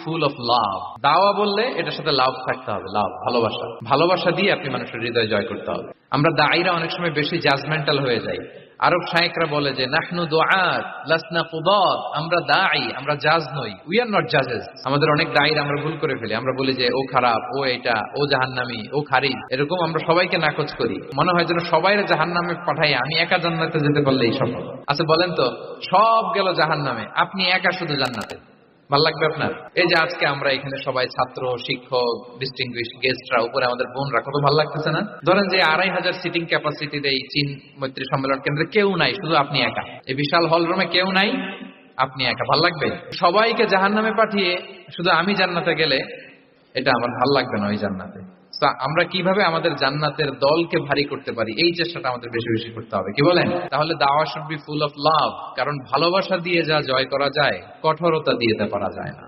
Full of love. দাওয়া বললে এটার সাথে লাভ থাকতে হবে, লাভ, ভালোবাসা। ভালোবাসা দিয়ে আপনি মানুষের হৃদয় জয় করতে হবে। আমরা দায়ীরা অনেক সময় বেশি জাজমেন্টাল হয়ে যাই। আরব শায়েখরা বলে যে নাহনু দুআত লাসনা কুদাত, আমরা দায়ী, আমরা জাজ নই, উই আর নট জাজেস। আমাদের অনেক দায়ীরা আমরা ভুল করে ফেলি। আমরা বলি যে ও খারাপ, ও এটা, ও জাহান্নামী, ও খারিজ, এরকম আমরা সবাইকে নাকচ করি। মনে হয় যেন সবাইরে জাহান্নামে পাঠাই, আমি একা জান্নাতে যেতে পারলেই সফল। আচ্ছা বলেন তো, সব গেল জাহান্নামে, আপনি একা শুধু জান্নাতে, ভাল লাগবে আপনার? এই যে আজকে আমরা এখানে সবাই ছাত্র, শিক্ষক, ডিস্টিংগুইশ গেস্টরা, উপরে আমাদের বোনরা, কত ভালো লাগতেছে না? ধরেন যে 2500 সিটিং ক্যাপাসিটির এই চীন মৈত্রী সম্মেলন কেন্দ্রে কেউ নাই, শুধু আপনি একা। এই বিশাল হল রুমে কেউ নাই, আপনি একা। ভাল লাগবে? সবাইকে জাহান্নামে পাঠিয়ে শুধু আমি জান্নাতে গেলে এটা আমার ভাল লাগবে না ওই জান্নাতে। আমরা কিভাবে আমাদের জান্নাতের দলকে ভারী করতে পারি, এই চেষ্টাটা আমাদের বেশি বেশি করতে হবে, কি বলেন? তাহলে দাওয়া should be full of love, কারণ ভালোবাসা দিয়ে যা জয় করা যায়, কঠোরতা দিয়ে তা পারা যায় না।